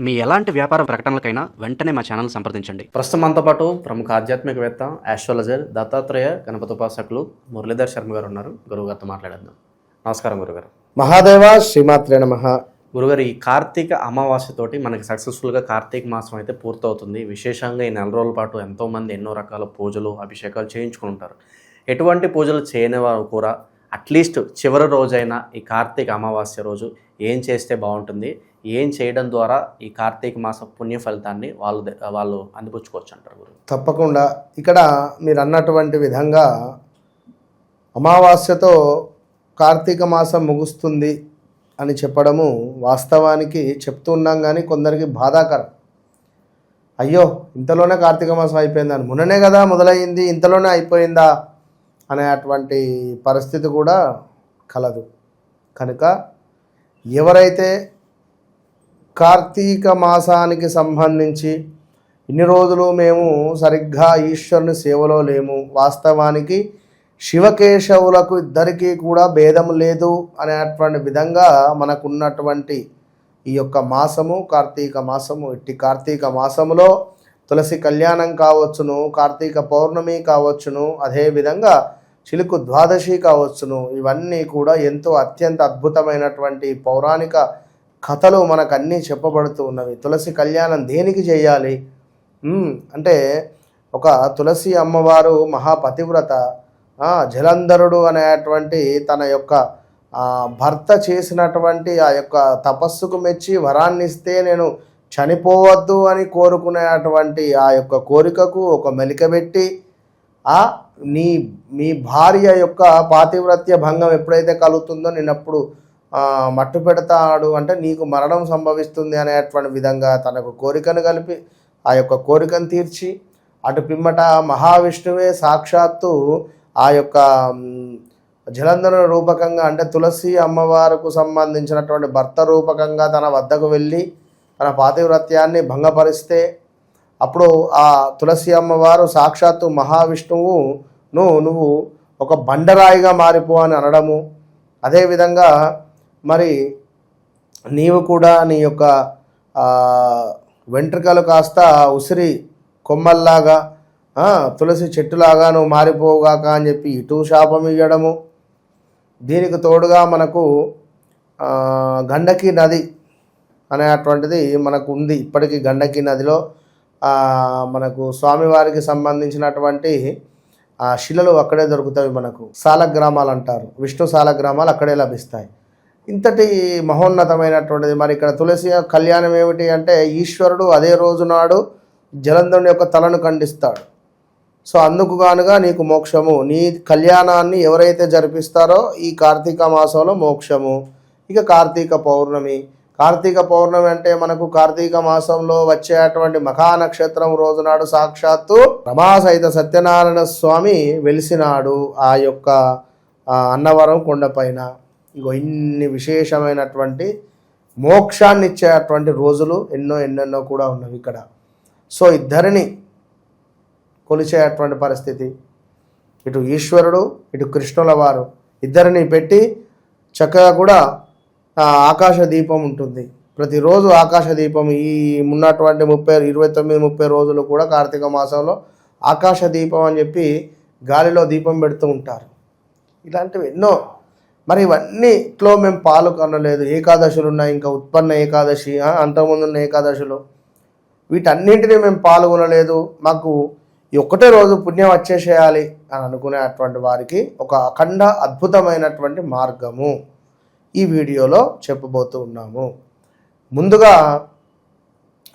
మీ ఎలాంటి వ్యాపార ప్రకటనలకైనా వెంటనే మా ఛానల్ సంప్రదించండి. ప్రస్తుతం మనతో పాటు ప్రముఖ ఆధ్యాత్మికవేత్త ఆస్ట్రాలజర్ దత్తాత్రేయ గణపతి ఉపాసకులు మురళీధర్ శర్మ గారు ఉన్నారు. గురువుగారితో మాట్లాడేద్దాం. నమస్కారం గురుగారు. మహాదేవ శ్రీమాత్రే నమః. గురుగారు, ఈ కార్తీక అమావాస్యతోటి మనకి సక్సెస్ఫుల్గా కార్తీక మాసం అయితే పూర్తవుతుంది. విశేషంగా ఈ నెల రోజుల పాటు ఎంతోమంది ఎన్నో రకాల పూజలు అభిషేకాలు చేయించుకుంటారు. ఎటువంటి పూజలు చేయని వారు కూడా అట్లీస్ట్ చివరి రోజైనా ఈ కార్తీక అమావాస్య రోజు ఏం చేస్తే బాగుంటుంది, ఏం చేయడం ద్వారా ఈ కార్తీక మాస పుణ్య ఫలితాన్ని వాళ్ళు అందిపుచ్చుకోవచ్చు అంటారు గురు? తప్పకుండా ఇక్కడ మీరు అన్నటువంటి విధంగా అమావాస్యతో కార్తీక మాసం ముగుస్తుంది అని చెప్పడము వాస్తవానికి చెప్తున్నాం, కానీ కొందరికి బాధాకరం. అయ్యో ఇంతలోనే కార్తీక మాసం అయిపోయిందని, మొన్ననే కదా మొదలైంది, ఇంతలోనే అయిపోయిందా అనేటువంటి పరిస్థితి కూడా కలదు. కనుక ఎవరైతే కార్తీక మాసానికి సంబంధించి ఇన్ని రోజులు మేము సరిగ్గా ఈశ్వరుని సేవలో లేము, వాస్తవానికి శివకేశవులకు ఇద్దరికీ కూడా భేదం లేదు అనేటువంటి విధంగా మనకున్నటువంటి ఈ యొక్క మాసము కార్తీక మాసము. ఇట్టి కార్తీక మాసములో తులసి కళ్యాణం కావచ్చును, కార్తీక పౌర్ణమి కావచ్చును, అదేవిధంగా చిలుకు ద్వాదశి కావచ్చును, ఇవన్నీ కూడా ఎంతో అత్యంత అద్భుతమైనటువంటి పౌరాణిక కథలు మనకు అన్నీ చెప్పబడుతూ ఉన్నవి. తులసి కళ్యాణం దేనికి చేయాలి అంటే, ఒక తులసి అమ్మవారు మహాపతివ్రత, జలంధరుడు అనేటువంటి తన యొక్క భర్త చేసినటువంటి ఆ యొక్క తపస్సుకు మెచ్చి వరాన్ని ఇస్తే నేను చనిపోవద్దు అని కోరుకునేటువంటి ఆ యొక్క కోరికకు ఒక మెలికబెట్టి మీ భార్య యొక్క పాతివ్రత్య భంగం ఎప్పుడైతే కలుగుతుందో నేనప్పుడు మట్టు పెడతాడు, అంటే నీకు మరణం సంభవిస్తుంది అనేటువంటి విధంగా తనకు కోరికను కలిపి ఆ యొక్క కోరికను తీర్చి, అటు పిమ్మట మహావిష్ణువే సాక్షాత్తు ఆ యొక్క జలంధర రూపకంగా, అంటే తులసి అమ్మవారికి సంబంధించినటువంటి భర్త రూపకంగా తన వద్దకు వెళ్ళి తన పాతివ్రత్యాన్ని భంగపరిస్తే, అప్పుడు ఆ తులసి అమ్మవారు సాక్షాత్తు మహావిష్ణువు నువ్వు ఒక బండరాయిగా మారిపో అని అనడము. అదేవిధంగా మరి నీవు కూడా నీ యొక్క వెంట్రుకలు కాస్త ఉసిరి కొమ్మల్లాగా తులసి చెట్టులాగా నువ్వు మారిపోగాక అని చెప్పి ఇటు శాపం ఇవ్వడము. దీనికి తోడుగా మనకు గండకి నది అనేటువంటిది మనకు ఉంది. ఇప్పటికీ గండకి నదిలో మనకు స్వామివారికి సంబంధించినటువంటి శిలలు అక్కడే దొరుకుతాయి. మనకు సాలగ్రామాలు అంటారు, విష్ణు సాలగ్రామాలు అక్కడే లభిస్తాయి. ఇంతటి మహోన్నతమైనటువంటిది. మరి ఇక్కడ తులసి కళ్యాణం ఏమిటి అంటే, ఈశ్వరుడు అదే రోజు నాడు జలంధరుని యొక్క తలను ఖండిస్తాడు. సో అందుకు గానుగా నీకు మోక్షము, నీ కళ్యాణాన్ని ఎవరైతే జరిపిస్తారో ఈ కార్తీక మాసంలో మోక్షము. ఇక కార్తీక పౌర్ణమి అంటే మనకు కార్తీక మాసంలో వచ్చేటువంటి మఖానక్షత్రం రోజునాడు సాక్షాత్తు రమాసహిత సత్యనారాయణ స్వామి వెలిసినాడు ఆ యొక్క అన్నవరం కొండపైన. ఇంకో ఇన్ని విశేషమైనటువంటి మోక్షాన్ని ఇచ్చేటువంటి రోజులు ఎన్నెన్నో కూడా ఉన్నవి ఇక్కడ. సో ఇద్దరిని కొలిచేటువంటి పరిస్థితి, ఇటు ఈశ్వరుడు ఇటు కృష్ణుల వారు ఇద్దరిని పెట్టి చక్కగా కూడా ఆకాశ దీపం ఉంటుంది. ప్రతిరోజు ఆకాశ దీపం ఈ ఉన్నటువంటి 29-30 రోజులు కూడా కార్తీక మాసంలో ఆకాశ దీపం అని చెప్పి గాలిలో దీపం పెడుతూ ఉంటారు. ఇలాంటివి ఎన్నో. మరి ఇవన్నీట్లో మేము పాలు కొనలేదు. ఏకాదశులు ఉన్నాయి, ఇంకా ఉత్పన్న ఏకాదశి, అంతకుముందున్న ఏకాదశులు, వీటన్నింటినీ మేము పాల్గొనలేదు, మాకు ఈ ఒక్కటే రోజు పుణ్యం వచ్చేసేయాలి అని అనుకునేటువంటి వారికి ఒక అఖండ అద్భుతమైనటువంటి మార్గము ఈ వీడియోలో చెప్పబోతూ ఉన్నాము. ముందుగా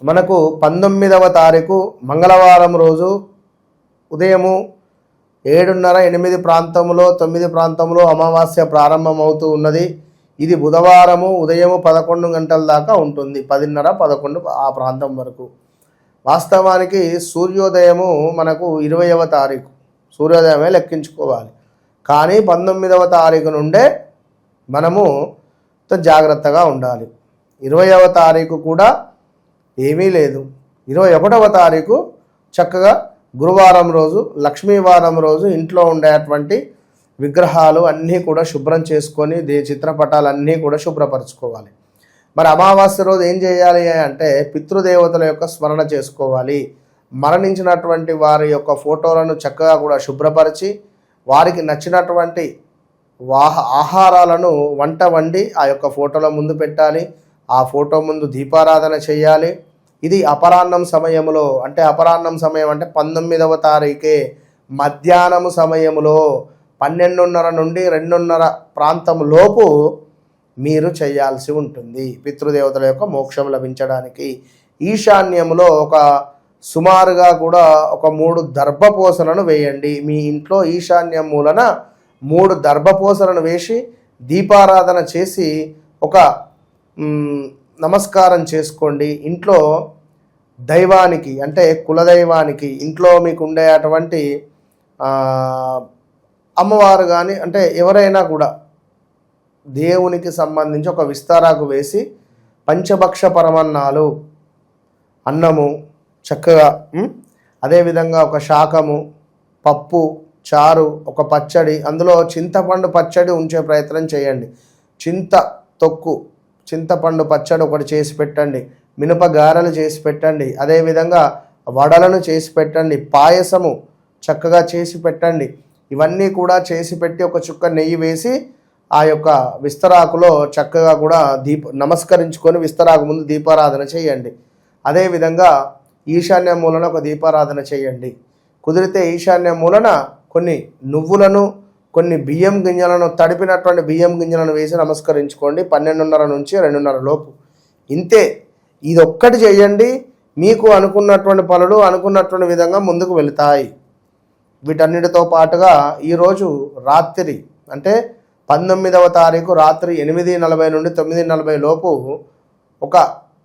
మనకు 19వ తారీఖు మంగళవారం రోజు ఉదయము 7:30-8 ప్రాంతంలో 9 ప్రాంతంలో అమావాస్య ప్రారంభమవుతూ ఉన్నది. ఇది బుధవారము ఉదయము 11 గంటల దాకా ఉంటుంది, 10:30-11 ఆ ప్రాంతం వరకు. వాస్తవానికి సూర్యోదయము మనకు 20వ తారీఖు సూర్యోదయమే లెక్కించుకోవాలి, కానీ 19వ తారీఖు నుండే మనము జాగ్రత్తగా ఉండాలి. 20వ తారీఖు కూడా ఏమీ లేదు. 21వ తారీఖు చక్కగా గురువారం రోజు, లక్ష్మీవారం రోజు ఇంట్లో ఉండేటువంటి విగ్రహాలు అన్నీ కూడా శుభ్రం చేసుకొని చిత్రపటాలన్నీ కూడా శుభ్రపరచుకోవాలి. మరి అమావాస్య రోజు ఏం చేయాలి అంటే పితృదేవతల యొక్క స్మరణ చేసుకోవాలి. మరణించినటువంటి వారి యొక్క ఫోటోలను చక్కగా కూడా శుభ్రపరిచి వారికి నచ్చినటువంటి ఆహారాలను వంట వండి ఆ యొక్క ఫోటోల ముందు పెట్టాలి. ఆ ఫోటో ముందు దీపారాధన చేయాలి. ఇది అపరాహ్నం సమయంలో, అంటే అపరాహ్నం సమయం అంటే 19వ తారీఖే మధ్యాహ్నం సమయంలో 12:30 నుండి 2:30 ప్రాంతం లోపు మీరు చేయాల్సి ఉంటుంది పితృదేవతల యొక్క మోక్షం లభించడానికి. ఈశాన్యంలో ఒక సుమారుగా కూడా ఒక 3 దర్భపోసలను వేయండి. మీ ఇంట్లో ఈశాన్యం మూలన 3 దర్భపోసలను వేసి దీపారాధన చేసి ఒక నమస్కారం చేసుకోండి. ఇంట్లో దైవానికి అంటే కులదైవానికి, ఇంట్లో మీకు ఉండే అటువంటి అమ్మవారు కానీ అంటే ఎవరైనా కూడా దేవునికి సంబంధించి ఒక విస్తారాకు వేసి పంచభక్ష పరమన్నాలు, అన్నము చక్కగా, అదేవిధంగా ఒక శాకము, పప్పు, చారు, ఒక పచ్చడి, అందులో చింతపండు పచ్చడి ఉంచే ప్రయత్నం చేయండి. చింతపండు పచ్చడి ఒకటి చేసి పెట్టండి. మినప గారెలు చేసి పెట్టండి. అదేవిధంగా వడలను చేసి పెట్టండి. పాయసము చక్కగా చేసి పెట్టండి. ఇవన్నీ కూడా చేసి పెట్టి ఒక చుక్క నెయ్యి వేసి ఆ యొక్క విస్తరాకులో చక్కగా కూడా నమస్కరించుకొని విస్తరాకు ముందు దీపారాధన చేయండి. అదేవిధంగా ఈశాన్య మూలన ఒక దీపారాధన చేయండి. కుదిరితే ఈశాన్య మూలన కొన్ని నువ్వులను, కొన్ని బియ్యం గింజలను, తడిపినటువంటి బియ్యం గింజలను వేసి నమస్కరించుకోండి 12:30 నుంచి 2:30 లోపు. ఇంతే, ఇది ఒక్కటి చేయండి. మీకు అనుకున్నటువంటి పనులు అనుకున్నటువంటి విధంగా ముందుకు వెళుతాయి. వీటన్నిటితో పాటుగా ఈరోజు రాత్రి అంటే 19వ తారీఖు రాత్రి 8:40 నుండి 9:40 లోపు ఒక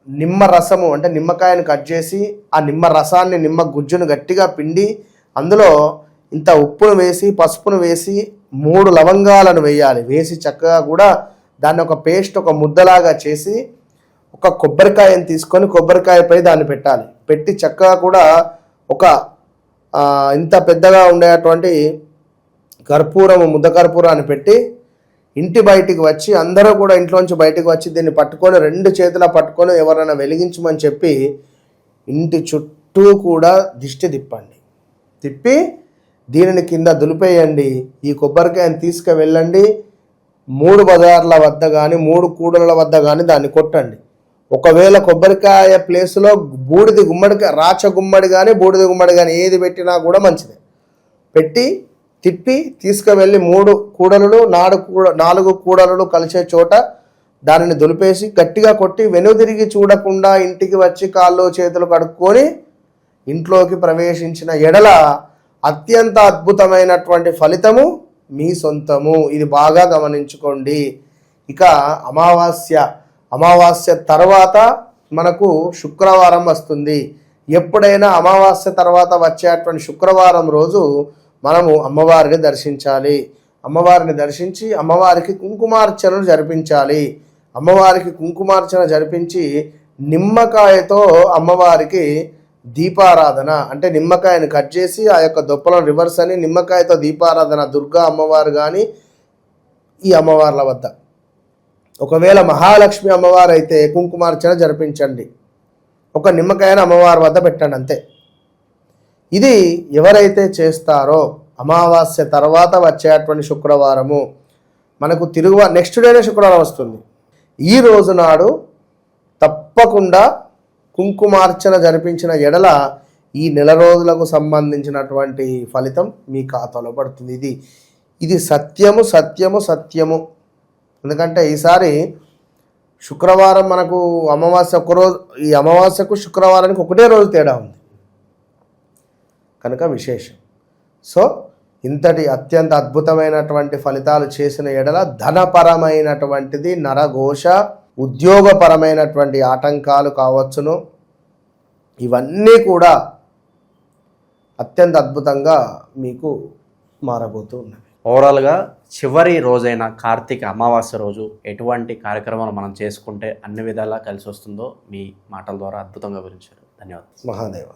నిమ్మ రసము అంటే నిమ్మకాయను కట్ చేసి ఆ నిమ్మ రసాన్ని, నిమ్మ గుజ్జును గట్టిగా పిండి అందులో ఇంత ఉప్పును వేసి పసుపును వేసి 3 లవంగాలను వేయాలి. వేసి చక్కగా కూడా దాన్ని ఒక పేస్ట్, ఒక ముద్దలాగా చేసి ఒక కొబ్బరికాయను తీసుకొని కొబ్బరికాయపై దాన్ని పెట్టాలి. పెట్టి చక్కగా కూడా ఒక ఇంత పెద్దగా ఉండేటువంటి కర్పూరము, ముద్ద కర్పూరాన్ని పెట్టి ఇంటి బయటికి వచ్చి అందరూ కూడా ఇంట్లోంచి బయటికి వచ్చి దీన్ని పట్టుకొని 2 చేతుల పట్టుకొని ఎవరైనా వెలిగించమని చెప్పి ఇంటి చుట్టూ కూడా దిష్టి తిప్పి దీనిని కింద దులిపేయండి. ఈ కొబ్బరికాయను తీసుకువెళ్ళండి 3 బజార్ల వద్ద కానీ 3 కూడల వద్ద కానీ దాన్ని కొట్టండి. ఒకవేళ కొబ్బరికాయ ప్లేస్లో బూడిద గుమ్మడికాయ, రాచ గుమ్మడి కానీ బూడిద గుమ్మడి కానీ ఏది పెట్టినా కూడా మంచిదే. పెట్టి తిప్పి తీసుకువెళ్ళి 3 కూడలు 4 కూడలు కలిసే చోట దానిని దులిపేసి గట్టిగా కొట్టి వెనుదిరిగి చూడకుండా ఇంటికి వచ్చి కాళ్ళు చేతులు కడుక్కొని ఇంట్లోకి ప్రవేశించిన ఎడల అత్యంత అద్భుతమైనటువంటి ఫలితము మీ సొంతము. ఇది బాగా గమనించుకోండి. ఇక అమావాస్య తర్వాత మనకు శుక్రవారం వస్తుంది. ఎప్పుడైనా అమావాస్య తర్వాత వచ్చేటువంటి శుక్రవారం రోజు మనము అమ్మవారిని దర్శించాలి. అమ్మవారిని దర్శించి అమ్మవారికి కుంకుమార్చనను జరిపించాలి. అమ్మవారికి కుంకుమార్చన జరిపించి నిమ్మకాయతో అమ్మవారికి దీపారాధన అంటే నిమ్మకాయను కట్ చేసి ఆ యొక్క దొప్పలను రివర్స్ అని నిమ్మకాయతో దీపారాధన దుర్గా అమ్మవారు కానీ ఈ అమ్మవార్ల వద్ద. ఒకవేళ మహాలక్ష్మి అమ్మవారు అయితే కుంకుమార్చన జరిపించండి. ఒక నిమ్మకాయను అమ్మవారి వద్ద పెట్టండి, అంతే. ఇది ఎవరైతే చేస్తారో అమావాస్య తర్వాత వచ్చేటువంటి శుక్రవారము మనకు నెక్స్ట్ డేనే శుక్రవారం వస్తుంది. ఈ రోజు నాడు తప్పకుండా కుంకుమార్చన జరిపించిన ఎడల ఈ నెల రోజులకు సంబంధించినటువంటి ఫలితం మీ ఖాతాలో పడుతుంది. ఇది సత్యము. ఎందుకంటే ఈసారి శుక్రవారం మనకు అమావాస్య ఒకరోజు, ఈ అమావాస్యకు శుక్రవారానికి ఒకటే రోజు తేడా ఉంది కనుక విశేషం. సో ఇంతటి అత్యంత అద్భుతమైనటువంటి ఫలితాలు చేసిన ఎడల ధనపరమైనటువంటిది, నరఘోష, ఉద్యోగపరమైనటువంటి ఆటంకాలు కావచ్చును, ఇవన్నీ కూడా అత్యంత అద్భుతంగా మీకు మారబోతూ ఉన్నవి. ఓవరాల్గా చివరి రోజైన కార్తీక అమావాస్య రోజు ఎటువంటి కార్యక్రమాలు మనం చేసుకుంటే అన్ని విధాలా కలిసి వస్తుందో మీ మాటల ద్వారా అద్భుతంగా వివరించారు. ధన్యవాదాలు. మహాదేవ.